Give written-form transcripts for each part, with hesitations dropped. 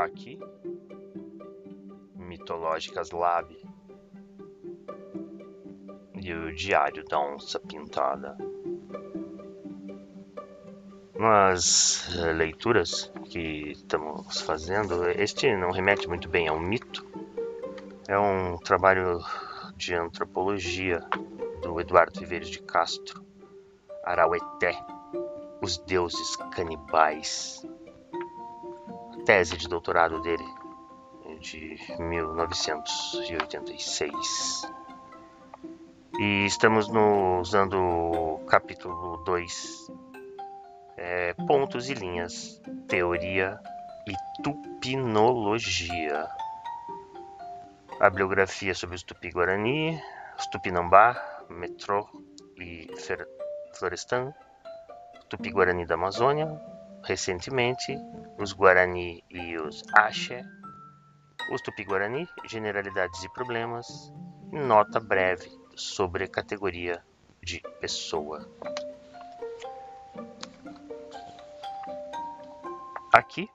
Aqui, Mitológicas Lab e o Diário da Onça Pintada. Nas leituras que estamos fazendo, este não remete muito bem a um mito. É um trabalho de antropologia do Eduardo Viveiros de Castro, Araueté, os deuses canibais. Tese de doutorado dele, de 1986. E estamos usando o capítulo 2, pontos e linhas, teoria e tupinologia. A bibliografia sobre os Tupi-Guarani, os Tupinambá, Metrô e Florestan, Tupi-Guarani da Amazônia, recentemente, os Guarani e os Axé, os Tupi-Guarani, generalidades e problemas, e nota breve sobre a categoria de pessoa. Aqui,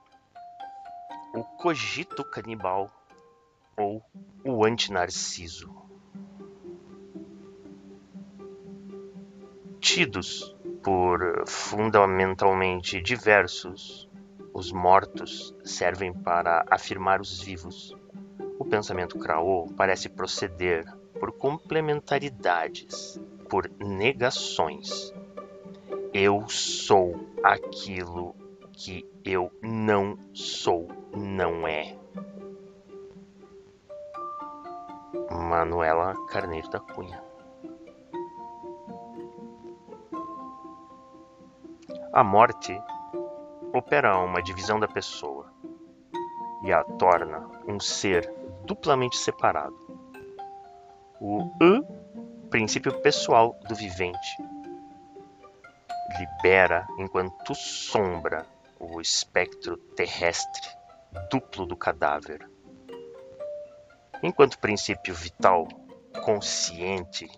o cogito canibal ou o antinarciso. Tidos por fundamentalmente diversos, os mortos servem para afirmar os vivos. O pensamento Craó parece proceder por complementaridades, por negações. Eu sou aquilo que eu não sou, não é. Manuela Carneiro da Cunha. A morte opera uma divisão da pessoa e a torna um ser duplamente separado. O princípio pessoal do vivente libera enquanto sombra o espectro terrestre duplo do cadáver. Enquanto princípio vital consciente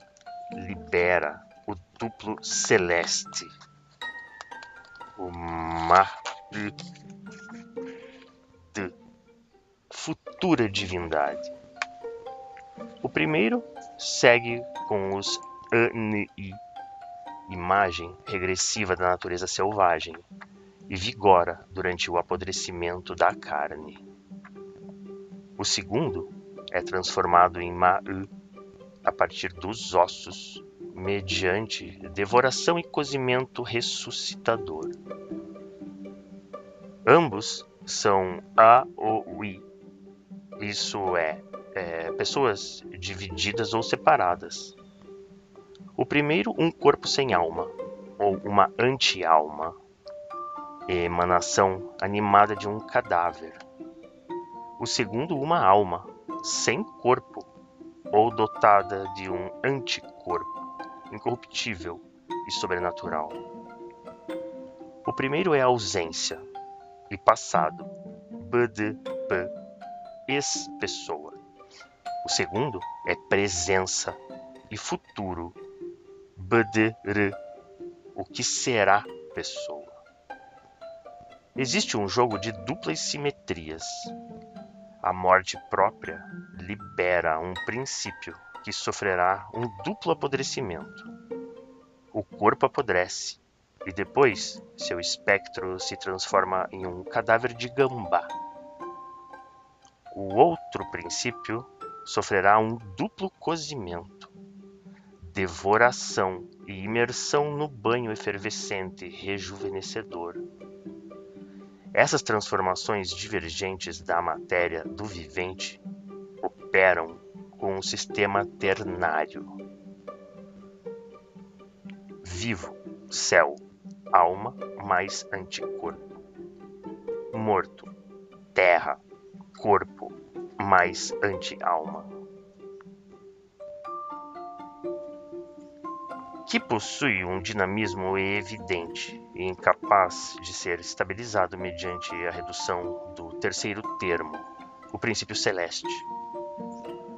libera o duplo celeste, o de futura divindade. O primeiro segue com os ANI, imagem regressiva da natureza selvagem, e vigora durante o apodrecimento da carne. O segundo é transformado em Ma'u a partir dos ossos, mediante devoração e cozimento ressuscitador. Ambos são Aoi, isso é, pessoas divididas ou separadas. O primeiro, um corpo sem alma, ou uma anti-alma, emanação animada de um cadáver. O segundo, uma alma, sem corpo, ou dotada de um anticorpo, incorruptível e sobrenatural. O primeiro é ausência e passado, ex-pessoa. O segundo é presença e futuro, o que será pessoa. Existe um jogo de duplas simetrias. A morte própria libera um princípio que sofrerá um duplo apodrecimento. O corpo apodrece e depois seu espectro se transforma em um cadáver de gambá. O outro princípio sofrerá um duplo cozimento, devoração e imersão no banho efervescente rejuvenescedor. Essas transformações divergentes da matéria do vivente operam com um sistema ternário. Vivo, céu, alma mais anticorpo. Morto, terra, corpo mais anti-alma. Que possui um dinamismo evidente e incapaz de ser estabilizado mediante a redução do terceiro termo, o princípio celeste.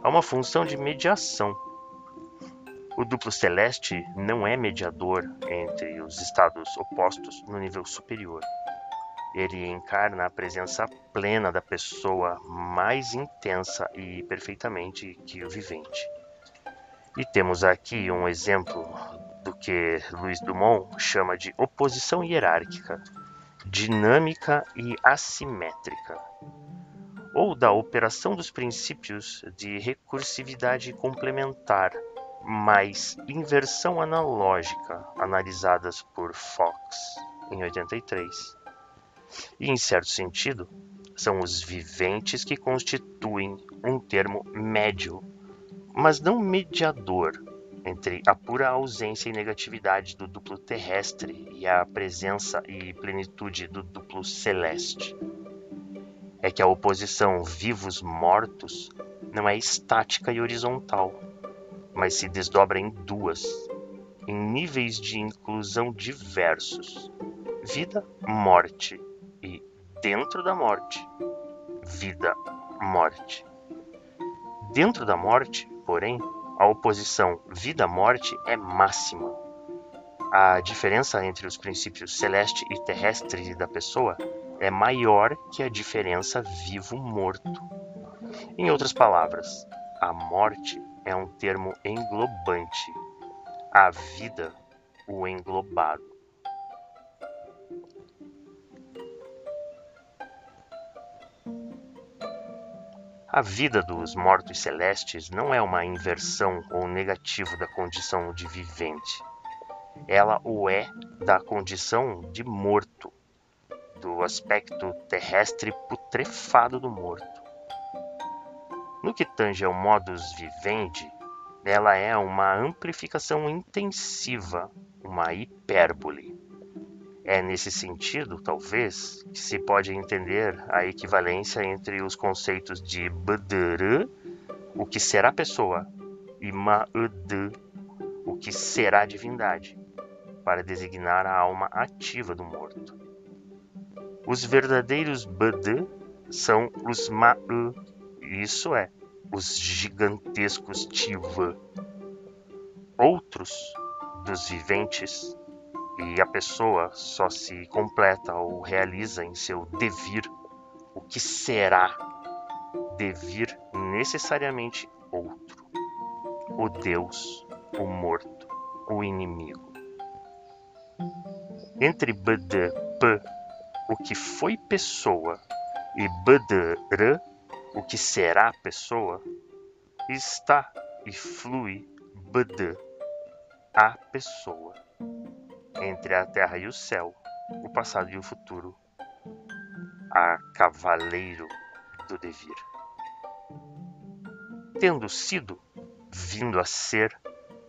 Há uma função de mediação. O duplo celeste não é mediador entre os estados opostos no nível superior. Ele encarna a presença plena da pessoa mais intensa e perfeitamente que o vivente. E temos aqui um exemplo do que Louis Dumont chama de oposição hierárquica, dinâmica e assimétrica, ou da operação dos princípios de recursividade complementar, mais inversão analógica, analisadas por Fox em 83. E, em certo sentido, são os viventes que constituem um termo médio, mas não mediador, entre a pura ausência e negatividade do duplo terrestre e a presença e plenitude do duplo celeste. É que a oposição vivos-mortos não é estática e horizontal, mas se desdobra em duas, em níveis de inclusão diversos: vida-morte e, dentro da morte, vida-morte. Dentro da morte, porém, a oposição vida-morte é máxima. A diferença entre os princípios celeste e terrestre da pessoa é maior que a diferença vivo-morto. Em outras palavras, a morte é um termo englobante, a vida o englobado. A vida dos mortos celestes não é uma inversão ou negativo da condição de vivente. Ela o é da condição de morto, do aspecto terrestre putrefado do morto. No que tange ao modus vivendi, ela é uma amplificação intensiva, uma hipérbole. É nesse sentido, talvez, que se pode entender a equivalência entre os conceitos de bdr, o que será pessoa, e ma'd, o que será divindade, para designar a alma ativa do morto. Os verdadeiros bd são os ma', isso é, os gigantescos tiva. Outros, dos viventes, e a pessoa só se completa ou realiza em seu devir, o que será devir necessariamente outro: o Deus, o morto, o inimigo. Entre bd, p, o que foi pessoa, e bdr, o que será pessoa, está e flui bd, a pessoa. Entre a terra e o céu, o passado e o futuro, a cavaleiro do devir. Tendo sido, vindo a ser,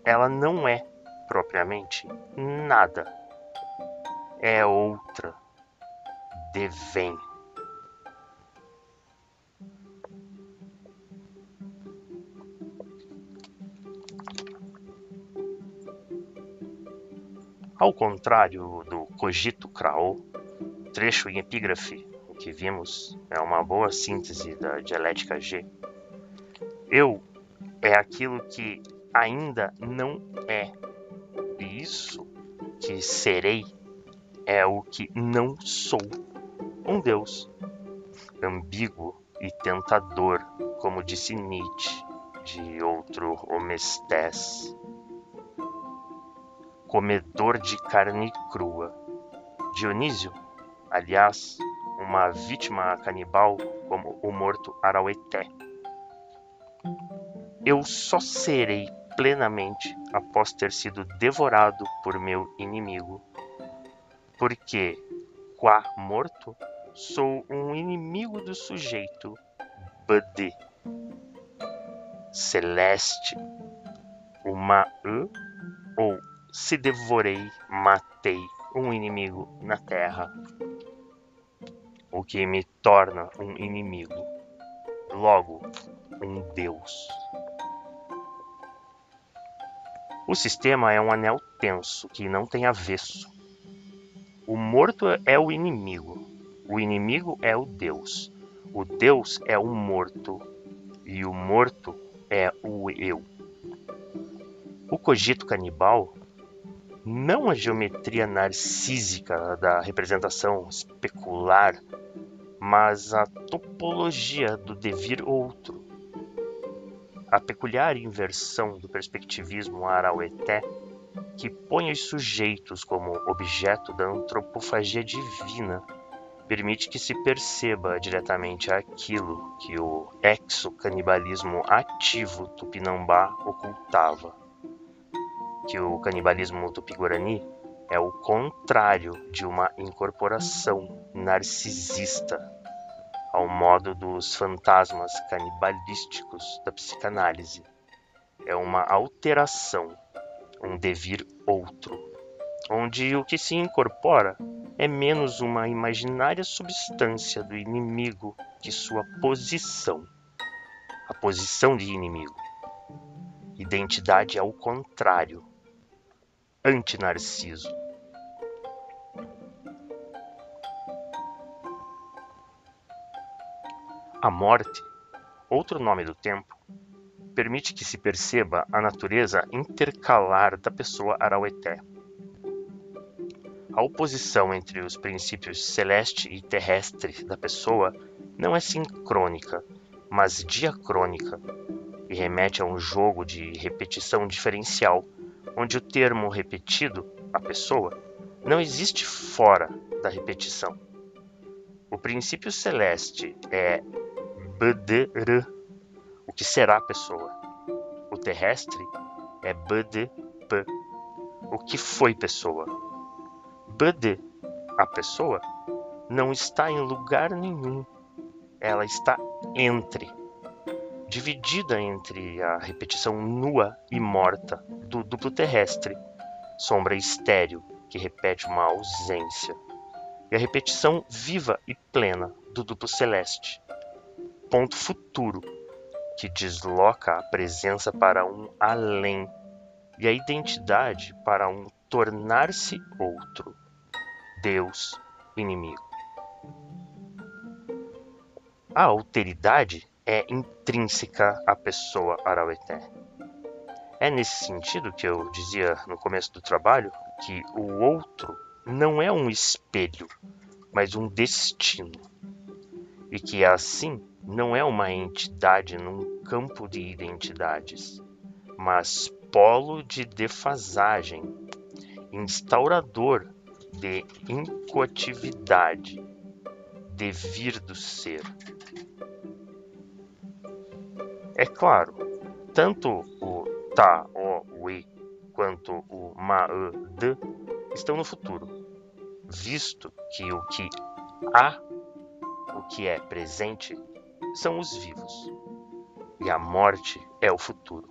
ela não é, propriamente, nada. É outra, devém. Ao contrário do cogito crao, trecho em epígrafe, o que vimos é uma boa síntese da dialética G. Eu é aquilo que ainda não é, e isso que serei é o que não sou, um Deus, ambíguo e tentador, como disse Nietzsche, de outro Homestés, comedor de carne crua. Dionísio, aliás, uma vítima canibal como o morto Araueté. Eu só serei plenamente após ter sido devorado por meu inimigo, porque, qua morto, sou um inimigo do sujeito bd, celeste, uma ou se devorei, matei um inimigo na terra, o que me torna um inimigo, logo um Deus. O sistema é um anel tenso que não tem avesso. O morto é o inimigo é o Deus é o morto, e o morto é o eu. O cogito canibal não a geometria narcísica da representação especular, mas a topologia do devir outro. A peculiar inversão do perspectivismo araueté, que põe os sujeitos como objeto da antropofagia divina, permite que se perceba diretamente aquilo que o exocanibalismo ativo tupinambá ocultava, que o canibalismo tupi-guarani é o contrário de uma incorporação narcisista, ao modo dos fantasmas canibalísticos da psicanálise. É uma alteração, um devir outro, onde o que se incorpora é menos uma imaginária substância do inimigo que sua posição, a posição de inimigo. Identidade ao contrário, antinarciso. A morte, outro nome do tempo, permite que se perceba a natureza intercalar da pessoa araueté. A oposição entre os princípios celeste e terrestre da pessoa não é sincrônica, mas diacrônica, e remete a um jogo de repetição diferencial, onde o termo repetido, a pessoa, não existe fora da repetição. O princípio celeste é bdr, o que será a pessoa. O terrestre é bdp, o que foi pessoa. Bd, a pessoa, não está em lugar nenhum. Ela está entre, dividida entre a repetição nua e morta do duplo terrestre, sombra estéril que repete uma ausência, e a repetição viva e plena do duplo celeste, ponto futuro, que desloca a presença para um além e a identidade para um tornar-se outro, Deus inimigo. A alteridade é intrínseca à pessoa araueté. É nesse sentido que eu dizia no começo do trabalho que o outro não é um espelho, mas um destino, e que assim não é uma entidade num campo de identidades, mas polo de defasagem, instaurador de incoatividade, devir do ser. É claro, tanto o ta, o, e, quanto o ma, d estão no futuro, visto que o que é presente, são os vivos, e a morte é o futuro.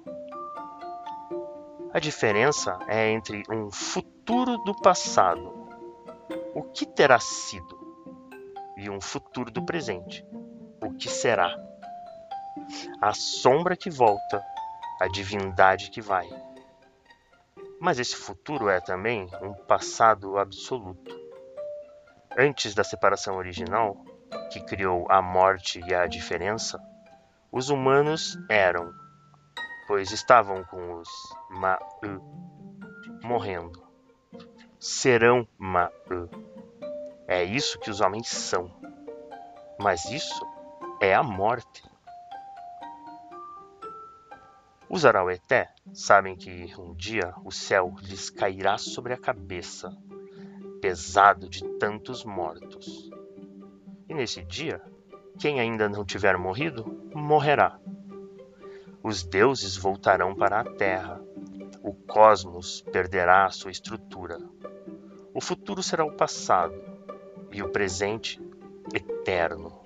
A diferença é entre um futuro do passado, o que terá sido, e um futuro do presente, o que será. A sombra que volta, a divindade que vai. Mas esse futuro é também um passado absoluto. Antes da separação original, que criou a morte e a diferença, os humanos eram, pois estavam com os Ma'u morrendo. Serão Ma'u. É isso que os homens são. Mas isso é a morte. Os araueté sabem que um dia o céu lhes cairá sobre a cabeça, pesado de tantos mortos. E nesse dia, quem ainda não tiver morrido, morrerá. Os deuses voltarão para a terra. O cosmos perderá a sua estrutura. O futuro será o passado e o presente eterno.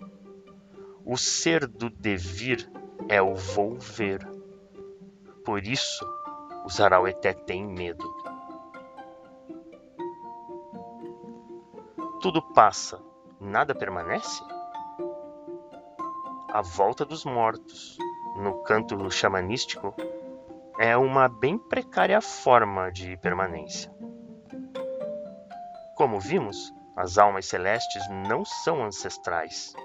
O ser do devir é o volver. Por isso, os araueté têm medo. Tudo passa, nada permanece? A volta dos mortos, no canto xamanístico, é uma bem precária forma de permanência. Como vimos, as almas celestes não são ancestrais.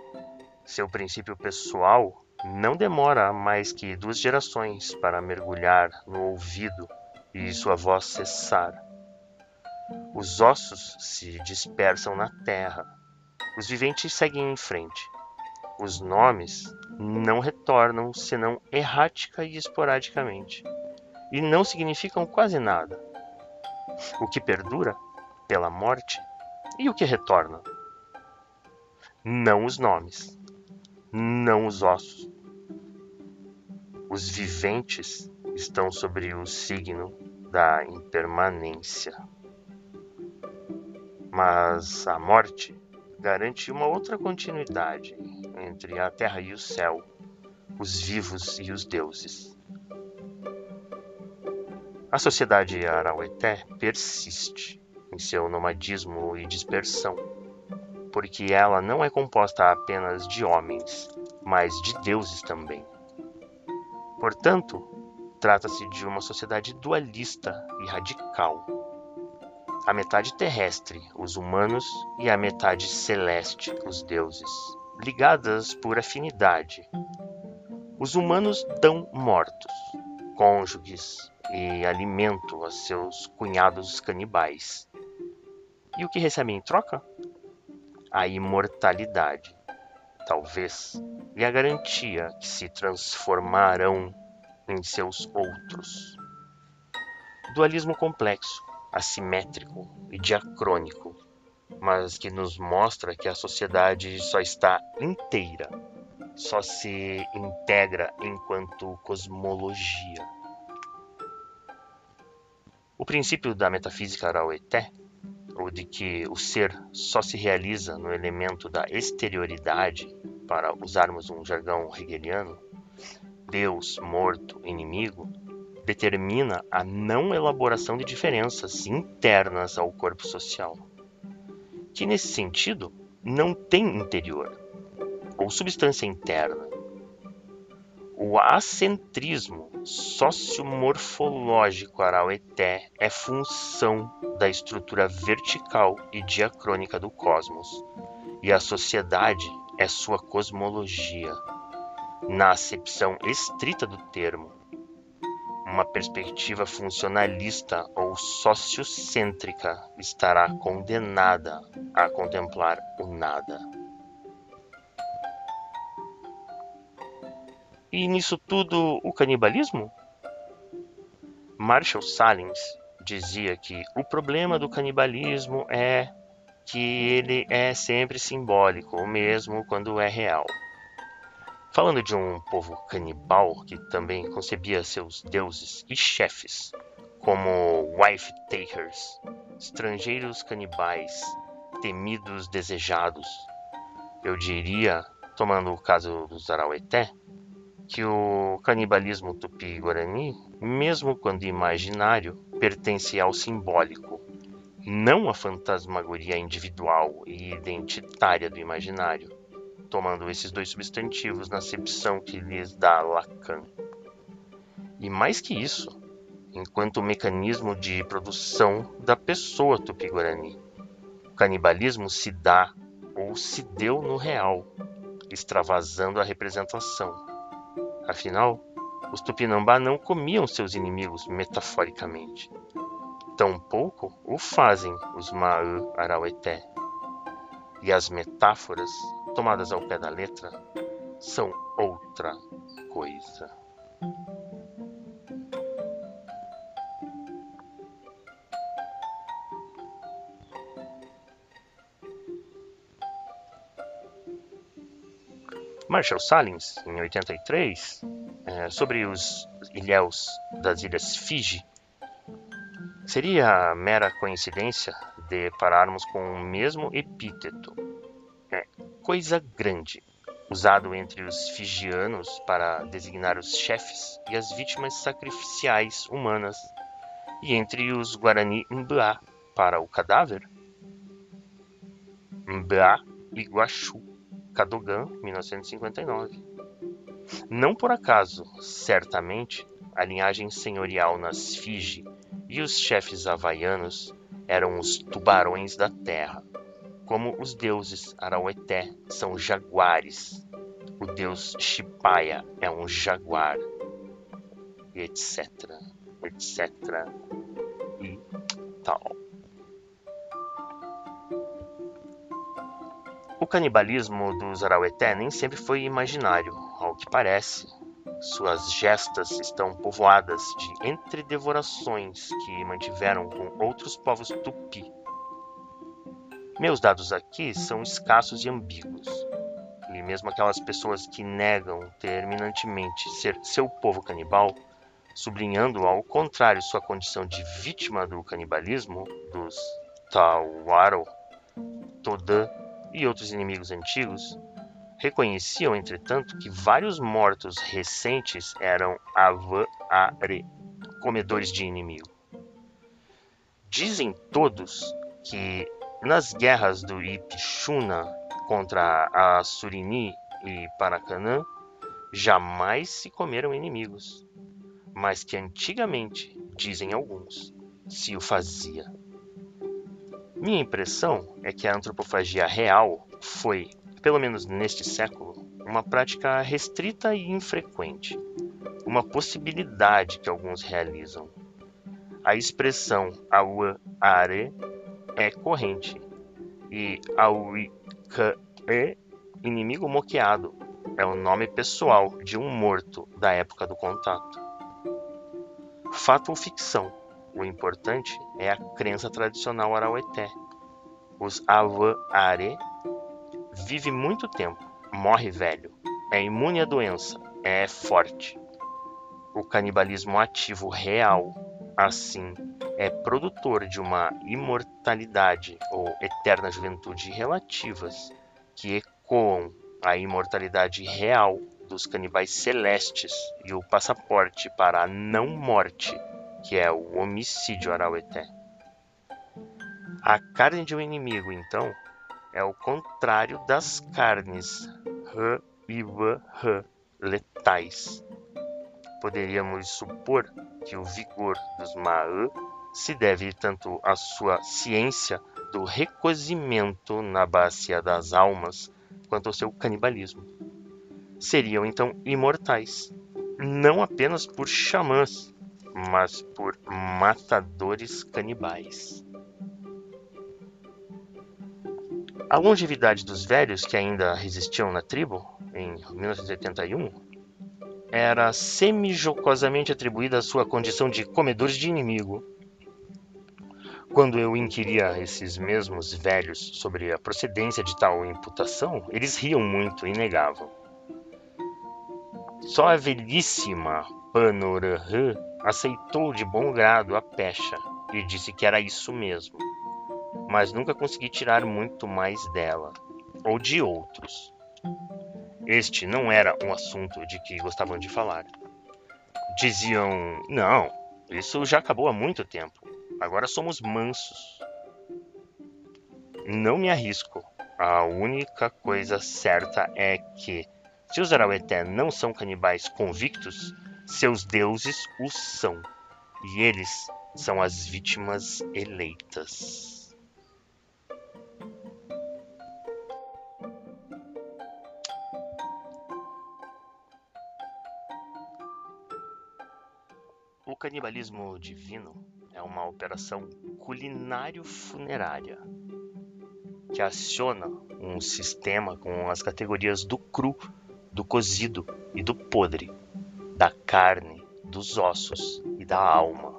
Seu princípio pessoal não demora mais que 2 gerações para mergulhar no ouvido e sua voz cessar. Os ossos se dispersam na terra. Os viventes seguem em frente. Os nomes não retornam senão errática e esporadicamente, e não significam quase nada. O que perdura? Pela morte. E o que retorna? Não os nomes, não os ossos. Os viventes estão sobre o signo da impermanência. Mas a morte garante uma outra continuidade entre a terra e o céu, os vivos e os deuses. A sociedade Araueté persiste em seu nomadismo e dispersão, porque ela não é composta apenas de homens, mas de deuses também. Portanto, trata-se de uma sociedade dualista e radical. A metade terrestre, os humanos, e a metade celeste, os deuses, ligadas por afinidade. Os humanos dão mortos, cônjuges e alimento a seus cunhados canibais. E o que recebem em troca? A imortalidade, talvez, e a garantia que se transformarão em seus outros. Dualismo complexo, assimétrico e diacrônico, mas que nos mostra que a sociedade só está inteira, só se integra enquanto cosmologia. O princípio da metafísica Araueté, o de que o ser só se realiza no elemento da exterioridade, para usarmos um jargão hegeliano, Deus, morto, inimigo, determina a não elaboração de diferenças internas ao corpo social, que nesse sentido não tem interior ou substância interna. O acentrismo sociomorfológico araueté é função da estrutura vertical e diacrônica do cosmos, e a sociedade é sua cosmologia, na acepção estrita do termo. Uma perspectiva funcionalista ou sociocêntrica estará condenada a contemplar o nada. E nisso tudo, o canibalismo? Marshall Salins dizia que o problema do canibalismo é que ele é sempre simbólico, mesmo quando é real. Falando de um povo canibal que também concebia seus deuses e chefes como wife-takers, estrangeiros canibais, temidos, desejados, eu diria, tomando o caso dos Araueté, que o canibalismo tupi-guarani, mesmo quando imaginário, pertence ao simbólico, não à fantasmagoria individual e identitária do imaginário, tomando esses dois substantivos na acepção que lhes dá Lacan. E mais que isso, enquanto mecanismo de produção da pessoa tupi-guarani, o canibalismo se dá ou se deu no real, extravasando a representação. Afinal, os Tupinambá não comiam seus inimigos metaforicamente. Tampouco o fazem os Maã Araueté. E as metáforas, tomadas ao pé da letra, são outra coisa. Marshall Salins, em 83, sobre os ilhéus das ilhas Fiji, seria mera coincidência depararmos com o mesmo epíteto, coisa grande, usado entre os fijianos para designar os chefes e as vítimas sacrificiais humanas, e entre os Guarani Mbá para o cadáver? Mbá Iguaçu, Cadogan, 1959. Não por acaso, certamente, a linhagem senhorial nas Fiji e os chefes havaianos eram os tubarões da terra, como os deuses Araueté são jaguares, o deus Chipaya é um jaguar, e etc, etc e tal. O canibalismo dos Araueté nem sempre foi imaginário, ao que parece. Suas gestas estão povoadas de entredevorações que mantiveram com outros povos tupi. Meus dados aqui são escassos e ambíguos, e mesmo aquelas pessoas que negam terminantemente ser seu povo canibal, sublinhando ao contrário sua condição de vítima do canibalismo dos Tawaro, Todã e outros inimigos antigos, reconheciam, entretanto, que vários mortos recentes eram Avare, comedores de inimigo. Dizem todos que nas guerras do Ipixuna contra a Surini e Paracanã jamais se comeram inimigos, mas que antigamente, dizem alguns, se o fazia. Minha impressão é que a antropofagia real foi, pelo menos neste século, uma prática restrita e infrequente, uma possibilidade que alguns realizam. A expressão Auare é corrente e Auike, inimigo moqueado, é o nome pessoal de um morto da época do contato. Fato ou ficção, o importante é a crença tradicional araueté. Os Avare vive muito tempo, morre velho, é imune à doença, é forte. O canibalismo ativo real, assim, é produtor de uma imortalidade ou eterna juventude relativas que ecoam a imortalidade real dos canibais celestes e o passaporte para a não-morte, que é o homicídio araueté. A carne de um inimigo, então, é o contrário das carnes letais. Poderíamos supor que o vigor dos Maã se deve tanto à sua ciência do recozimento na bacia das almas, quanto ao seu canibalismo. Seriam então imortais, não apenas por xamãs, mas por matadores canibais. A longevidade dos velhos que ainda resistiam na tribo, em 1981, era semi-jocosamente atribuída à sua condição de comedores de inimigo. Quando eu inquiria esses mesmos velhos sobre a procedência de tal imputação, eles riam muito e negavam. Só a velhíssima Panorahã aceitou de bom grado a pecha e disse que era isso mesmo, mas nunca consegui tirar muito mais dela, ou de outros. Este não era um assunto de que gostavam de falar. Diziam, não, isso já acabou há muito tempo, agora somos mansos. Não me arrisco. A única coisa certa é que, se os Araueté não são canibais convictos, seus deuses o são, e eles são as vítimas eleitas. O canibalismo divino é uma operação culinário-funerária que aciona um sistema com as categorias do cru, do cozido e do podre, da carne, dos ossos e da alma.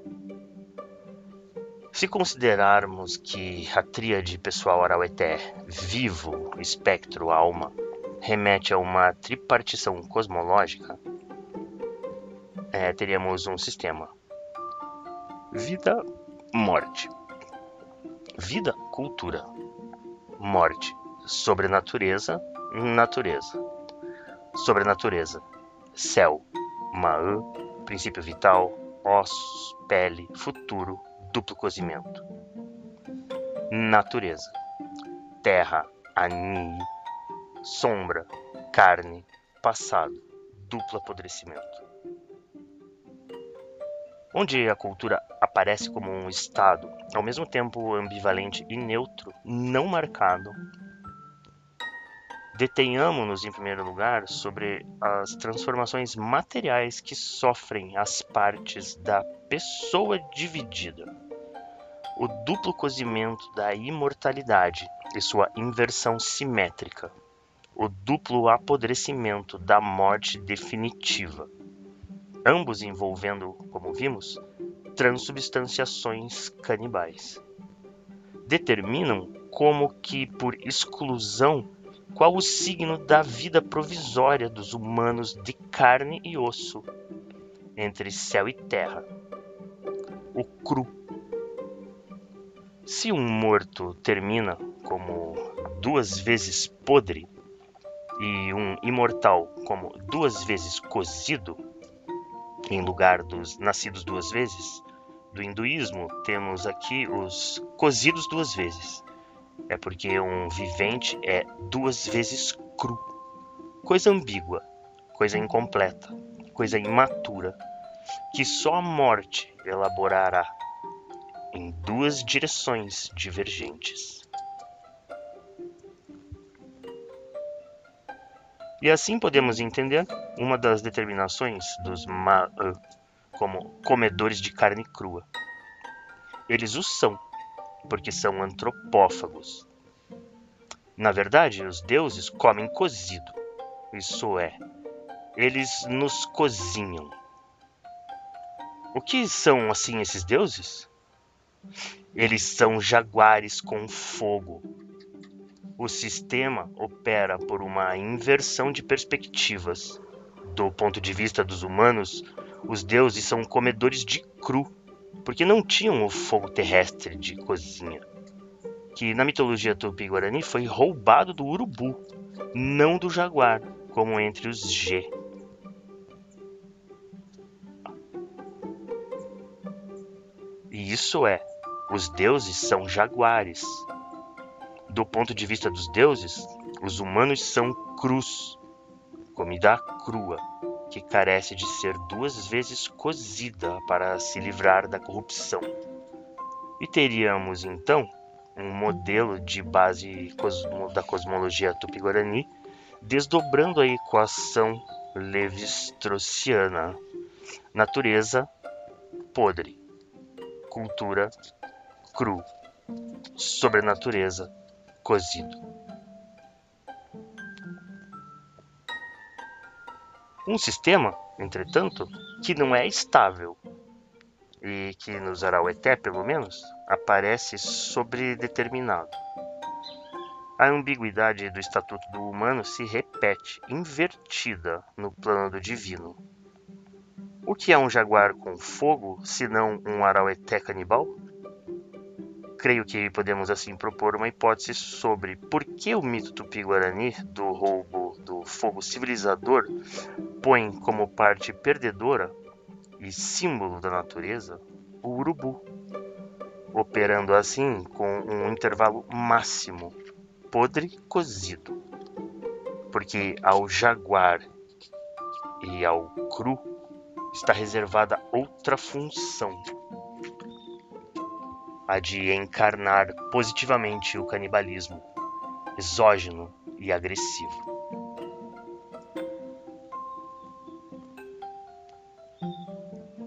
Se considerarmos que a tríade pessoal araueté, vivo, espectro, alma, remete a uma tripartição cosmológica, teríamos um sistema: vida, morte. Vida, cultura. Morte, sobrenatureza, natureza. Sobrenatureza, céu, Maã, princípio vital, ossos, pele, futuro, duplo cozimento. Natureza, terra, Ani, sombra, carne, passado, duplo apodrecimento. Onde a cultura aparece como um estado, ao mesmo tempo ambivalente e neutro, não marcado, detenhamo-nos em primeiro lugar sobre as transformações materiais que sofrem as partes da pessoa dividida. o duplo cozimento da imortalidade e sua inversão simétrica, o duplo apodrecimento da morte definitiva, ambos envolvendo, como vimos, transubstanciações canibais. Determinam como que, por exclusão, qual o signo da vida provisória dos humanos de carne e osso, entre céu e terra, o cru. Se um morto termina como 2 vezes podre e um imortal como 2 vezes cozido, em lugar dos nascidos 2 vezes, do hinduísmo temos aqui os cozidos 2 vezes. É porque um vivente é 2 vezes cru, coisa ambígua, coisa incompleta, coisa imatura, que só a morte elaborará em 2 direções divergentes. E assim podemos entender uma das determinações dos Ma'an como comedores de carne crua. Eles o são, porque são antropófagos. Na verdade, os deuses comem cozido, isso é, eles nos cozinham. O que são, assim, esses deuses? Eles são jaguares com fogo. O sistema opera por uma inversão de perspectivas. Do ponto de vista dos humanos, os deuses são comedores de cru, porque não tinham o fogo terrestre de cozinha, que na mitologia tupi-guarani foi roubado do urubu, não do jaguar, como entre os G. E isso é, os deuses são jaguares. Do ponto de vista dos deuses, os humanos são crus, comida crua, que carece de ser 2 vezes cozida para se livrar da corrupção. E teríamos, então, um modelo de base da cosmologia tupi-guarani, desdobrando a equação levi-straussiana: natureza podre, cultura cru, sobrenatureza cozido. Um sistema, entretanto, que não é estável e que nos Araueté, pelo menos, aparece sobredeterminado. A ambiguidade do estatuto do humano se repete, invertida no plano do divino. O que é um jaguar com fogo, senão um Araueté canibal? Creio que podemos assim propor uma hipótese sobre por que o mito tupi-guarani do roubo do fogo civilizador põe como parte perdedora e símbolo da natureza o urubu, operando assim com um intervalo máximo, podre cozido, porque ao jaguar e ao cru está reservada outra função, a de encarnar positivamente o canibalismo, exógeno e agressivo.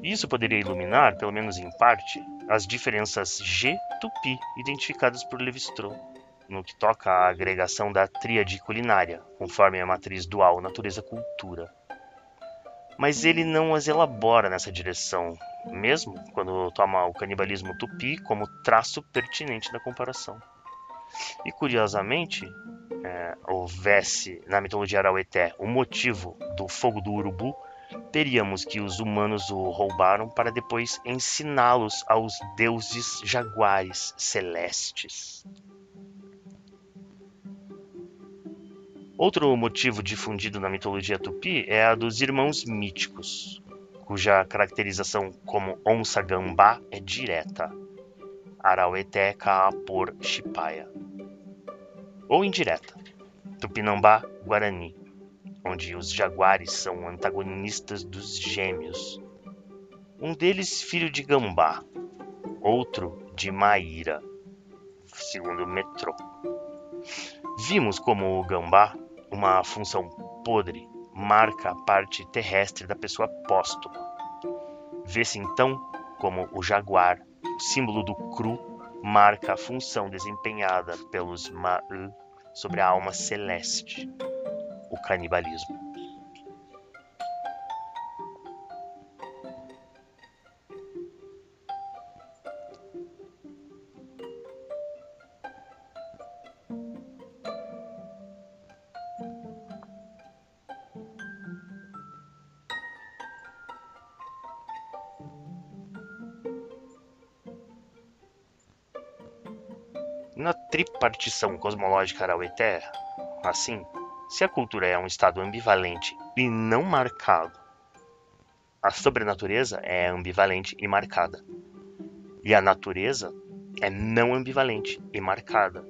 Isso poderia iluminar, pelo menos em parte, as diferenças G-Tupi identificadas por Levi-Strauss, no que toca à agregação da tríade culinária, conforme a matriz dual natureza-cultura. Mas ele não as elabora nessa direção, mesmo quando toma o canibalismo tupi como traço pertinente da comparação. E curiosamente, houvesse na mitologia araueté o motivo do fogo do urubu, teríamos que os humanos o roubaram para depois ensiná-los aos deuses jaguares celestes. Outro motivo difundido na mitologia tupi é a dos irmãos míticos, cuja caracterização como onça-gambá é direta, Araueté Kaapor Shipaia, ou indireta, Tupinambá-Guarani, onde os jaguares são antagonistas dos gêmeos. Um deles filho de Gambá, outro de Maíra, segundo Metrô. Vimos como o Gambá, uma função podre, marca a parte terrestre da pessoa póstuma. Vê-se então como o jaguar, o símbolo do cru, marca a função desempenhada pelos Ma'u sobre a alma celeste, o canibalismo. Na tripartição cosmológica Araueté, assim, se a cultura é um estado ambivalente e não marcado, a sobrenatureza é ambivalente e marcada. E a natureza é não ambivalente e marcada,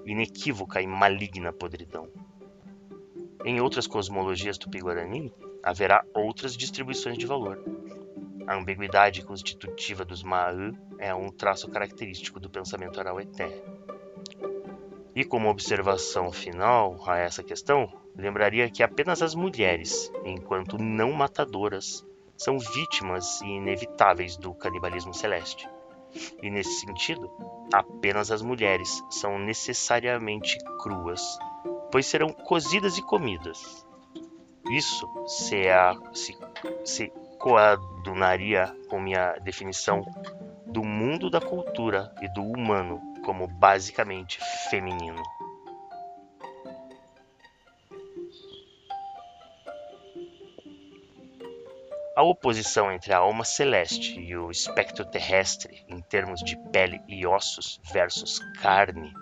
inequívoca e maligna podridão. Em outras cosmologias tupi-guarani, haverá outras distribuições de valor. A ambiguidade constitutiva dos Ma'u é um traço característico do pensamento Araueté. E como observação final a essa questão, lembraria que apenas as mulheres, enquanto não matadoras, são vítimas inevitáveis do canibalismo celeste. E nesse sentido, apenas as mulheres são necessariamente cruas, pois serão cozidas e comidas. Isso se coadunaria com minha definição do mundo da cultura e do humano como basicamente feminino. A oposição entre a alma celeste e o espectro terrestre, em termos de pele e ossos versus carne,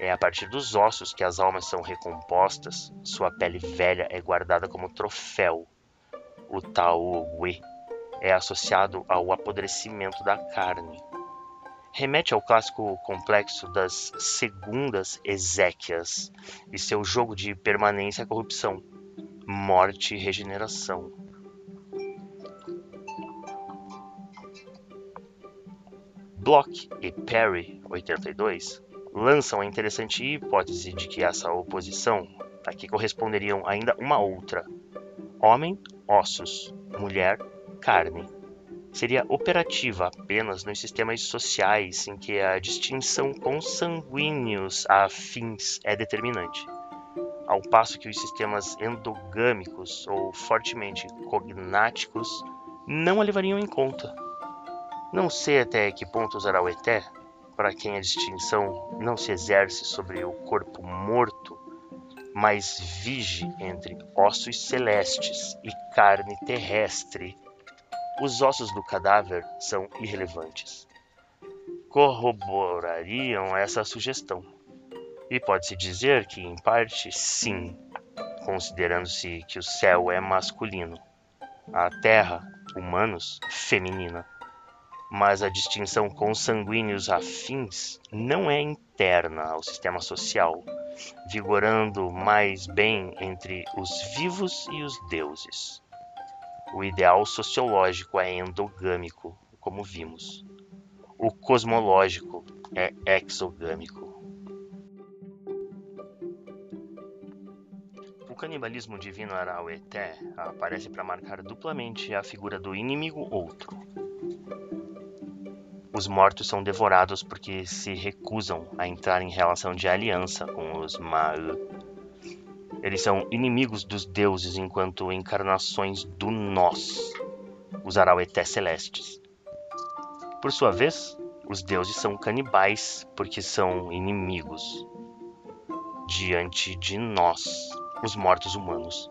é a partir dos ossos que as almas são recompostas, sua pele velha é guardada como troféu. O Taoe é associado ao apodrecimento da carne. Remete ao clássico complexo das segundas Ezequias e seu jogo de permanência e corrupção, morte e regeneração. Bloch e Perry, 82, lançam a interessante hipótese de que essa oposição aqui corresponderiam ainda uma outra: homem, ossos, mulher, carne. Seria operativa apenas nos sistemas sociais em que a distinção consanguíneos afins é determinante, ao passo que os sistemas endogâmicos ou fortemente cognáticos não a levariam em conta. Não sei até que ponto os Araueté, para quem a distinção não se exerce sobre o corpo morto, mas vige entre ossos celestes e carne terrestre, os ossos do cadáver são irrelevantes. Corroborariam essa sugestão. E pode-se dizer que, em parte, sim, considerando-se que o céu é masculino, a terra, humanos, feminina. Mas a distinção consanguíneos afins não é interna ao sistema social, vigorando mais bem entre os vivos e os deuses. O ideal sociológico é endogâmico, como vimos. O cosmológico é exogâmico. O canibalismo divino Araueté aparece para marcar duplamente a figura do inimigo outro. Os mortos são devorados porque se recusam a entrar em relação de aliança com os Ma'u. Eles são inimigos dos deuses enquanto encarnações do nós, os Araueté celestes. Por sua vez, os deuses são canibais porque são inimigos diante de nós, os mortos humanos.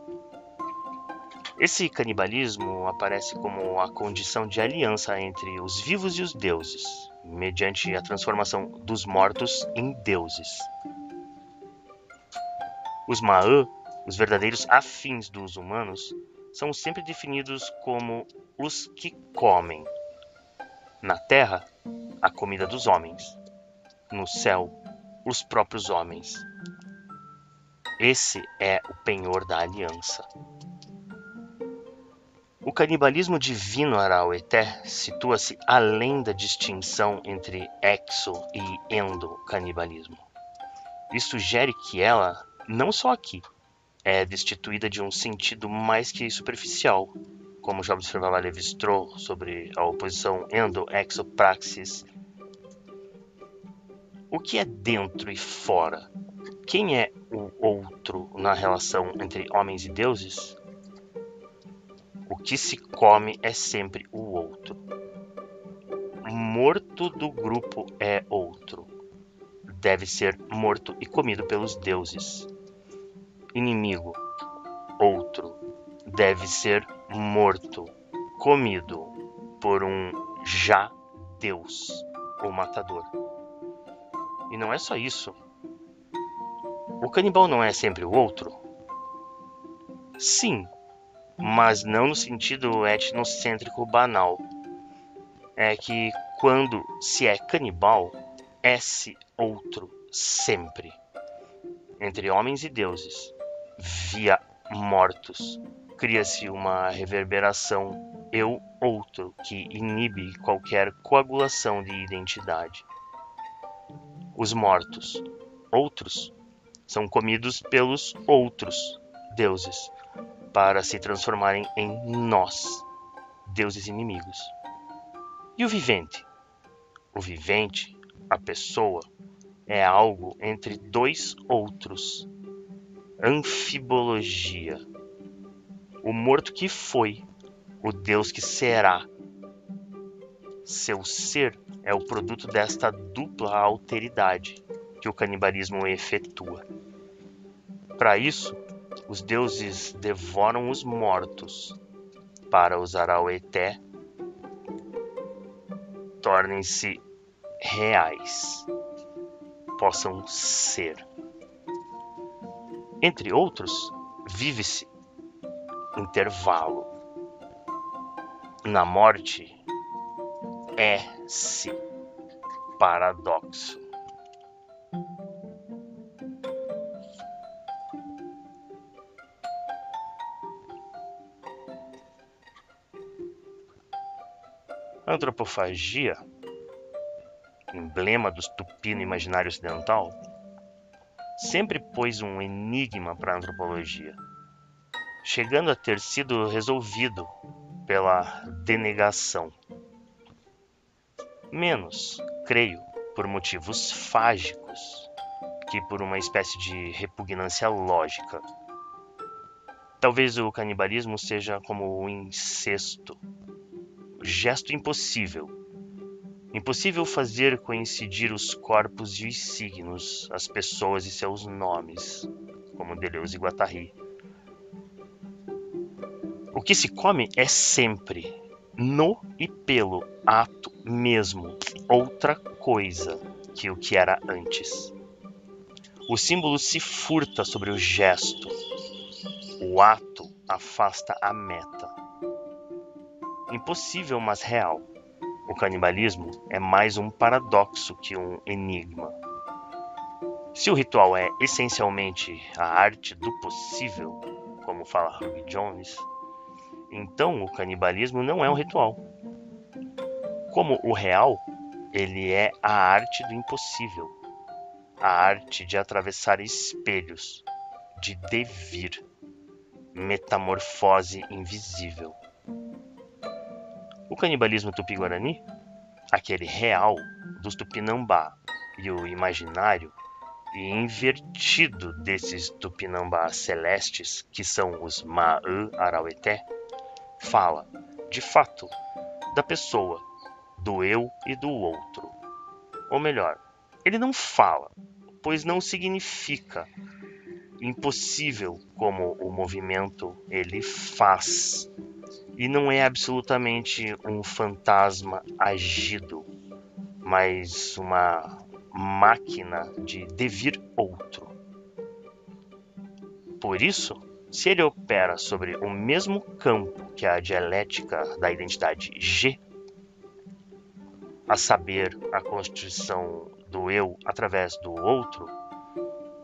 Esse canibalismo aparece como a condição de aliança entre os vivos e os deuses, mediante a transformação dos mortos em deuses. Os Ma'u, os verdadeiros afins dos humanos, são sempre definidos como os que comem. Na terra, a comida dos homens. No céu, os próprios homens. Esse é o penhor da aliança. O canibalismo divino Araueté situa-se além da distinção entre exo- e endocanibalismo. Isso sugere que ela, não só aqui, é destituída de um sentido mais que superficial, como já observava Lévi-Strauss sobre a oposição endo-exopraxis, O que é dentro e fora? Quem é o outro na relação entre homens e deuses? O que se come é sempre o outro. Morto do grupo é outro. Deve ser morto e comido pelos deuses. Inimigo, outro. Deve ser morto, comido por um já Deus, o matador. E não é só isso. O canibal não é sempre o outro? Sim, mas não no sentido etnocêntrico banal. É que quando se é canibal, é-se outro sempre. Entre homens e deuses, via mortos, cria-se uma reverberação eu-outro que inibe qualquer coagulação de identidade. Os mortos, outros, são comidos pelos outros deuses para se transformarem em nós, deuses inimigos. E o vivente? O vivente, a pessoa, é algo entre dois outros. Anfibologia. O morto que foi, o Deus que será. Seu ser é o produto desta dupla alteridade que o canibalismo efetua. Para isso, os deuses devoram os mortos. Para os Araueté, tornem-se reais, possam ser. Entre outros, vive-se intervalo. Na morte, é-se paradoxo. A antropofagia, emblema do tupi no imaginário ocidental, sempre pôs um enigma para a antropologia, chegando a ter sido resolvido pela denegação. Menos, creio, por motivos fágicos que por uma espécie de repugnância lógica. Talvez o canibalismo seja como o incesto, gesto impossível. Impossível fazer coincidir os corpos e os signos, as pessoas e seus nomes, como Deleuze e Guattari. O que se come é sempre, no e pelo ato mesmo, outra coisa que o que era antes. O símbolo se furta sobre o gesto. O ato afasta a meta. Impossível, mas real. O canibalismo é mais um paradoxo que um enigma. Se o ritual é essencialmente a arte do possível, como fala Ruby Jones, então o canibalismo não é um ritual. Como o real, ele é a arte do impossível, a arte de atravessar espelhos, de devir, metamorfose invisível. O canibalismo tupi-guarani, aquele real dos tupinambá e o imaginário e invertido desses tupinambás celestes, que são os Maã-Araueté, fala, de fato, da pessoa, do eu e do outro. Ou melhor, ele não fala, pois não significa impossível como o movimento ele faz. E não é absolutamente um fantasma agido, mas uma máquina de devir outro. Por isso, se ele opera sobre o mesmo campo que a dialética da identidade G, a saber, a constituição do eu através do outro,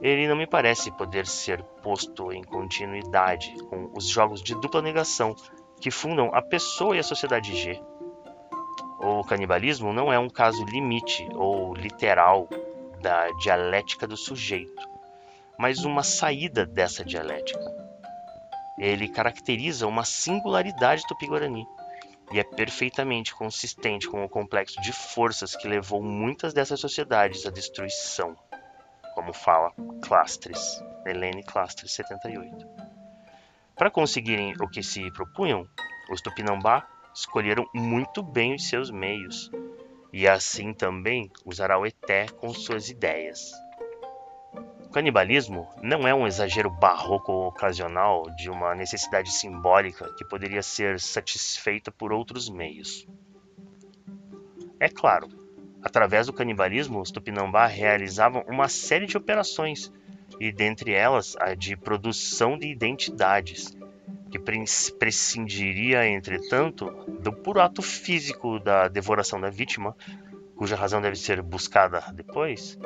ele não me parece poder ser posto em continuidade com os jogos de dupla negação que fundam a pessoa e a sociedade G. O canibalismo não é um caso limite ou literal da dialética do sujeito, mas uma saída dessa dialética. Ele caracteriza uma singularidade tupi-guarani, e é perfeitamente consistente com o complexo de forças que levou muitas dessas sociedades à destruição, como fala Clastres, Helene Clastres, 78. Para conseguirem o que se propunham, os Tupinambá escolheram muito bem os seus meios, e assim também os Araueté com suas ideias. O canibalismo não é um exagero barroco ou ocasional de uma necessidade simbólica que poderia ser satisfeita por outros meios. É claro, através do canibalismo, os Tupinambá realizavam uma série de operações, e dentre elas a de produção de identidades, que prescindiria, entretanto, do puro ato físico da devoração da vítima, cuja razão deve ser buscada depois.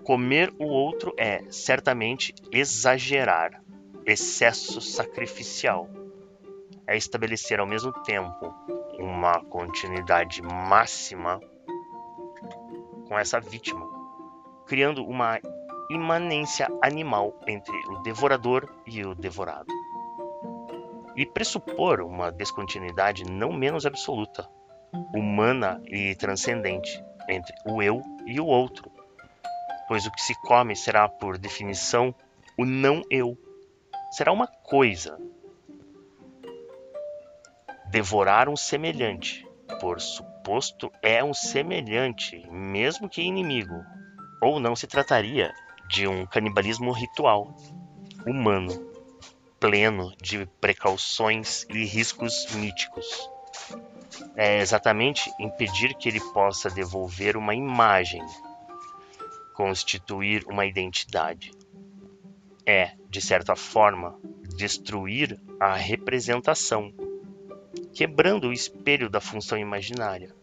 Comer o outro é, certamente, exagerar, excesso sacrificial. É estabelecer ao mesmo tempo uma continuidade máxima com essa vítima, criando uma imanência animal entre o devorador e o devorado. E pressupor uma descontinuidade não menos absoluta, humana e transcendente, entre o eu e o outro, pois o que se come será, por definição, o não-eu. Será uma coisa. Devorar um semelhante, por suposto, é um semelhante, mesmo que inimigo, ou não se trataria de um canibalismo ritual, humano, pleno de precauções e riscos míticos. É exatamente impedir que ele possa devolver uma imagem, constituir uma identidade. É, de certa forma, destruir a representação, quebrando o espelho da função imaginária.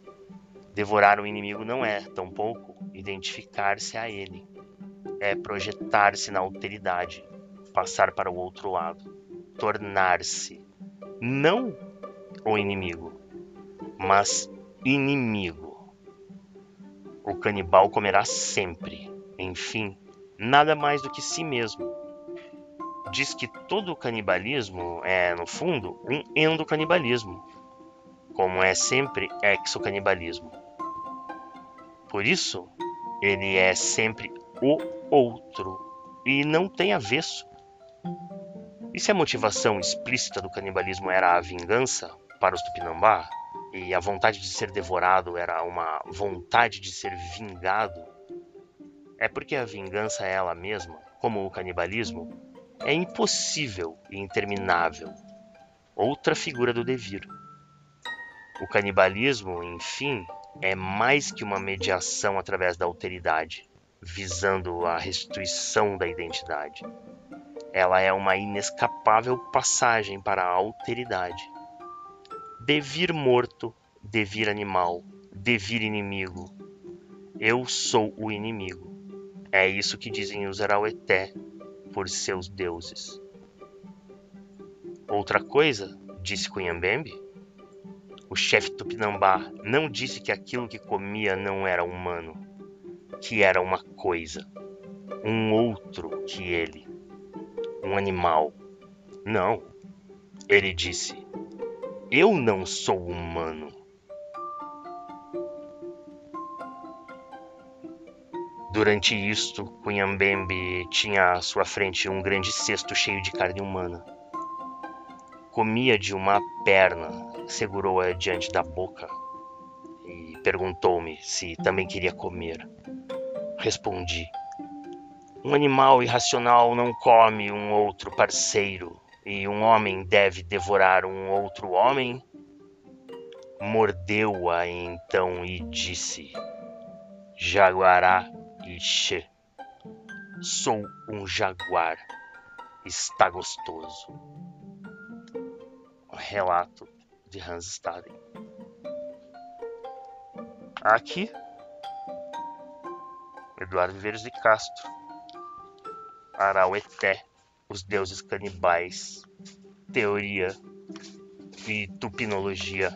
Devorar o inimigo não é, tampouco, identificar-se a ele. É projetar-se na alteridade, passar para o outro lado, tornar-se, não o inimigo, mas inimigo. O canibal comerá sempre, enfim, nada mais do que si mesmo. Diz que todo o canibalismo é, no fundo, um endocanibalismo, como é sempre exocanibalismo. Por isso, ele é sempre o outro e não tem avesso. E se a motivação explícita do canibalismo era a vingança para os Tupinambá, e a vontade de ser devorado era uma vontade de ser vingado, é porque a vingança é ela mesma, como o canibalismo, é impossível e interminável, outra figura do devir. O canibalismo, enfim, é mais que uma mediação através da alteridade, visando a restituição da identidade. Ela é uma inescapável passagem para a alteridade. Devir morto, devir animal, devir inimigo. Eu sou o inimigo. É isso que dizem os Araueté por seus deuses. Outra coisa, disse Cunhambembe, o chefe Tupinambá não disse que aquilo que comia não era humano, que era uma coisa, um outro que ele, um animal. Não, ele disse, eu não sou humano. Durante isto, Cunhambembe tinha à sua frente um grande cesto cheio de carne humana. Comia de uma perna, segurou-a diante da boca e perguntou-me se também queria comer. Respondi: um animal irracional não come um outro parceiro, e um homem deve devorar um outro homem? Mordeu-a então e disse: Jaguará Ixê, sou um jaguar, está gostoso. Relato de Hans Staden. Aqui, Eduardo Viveiros de Castro, Araueté, os deuses canibais, teoria e tupinologia.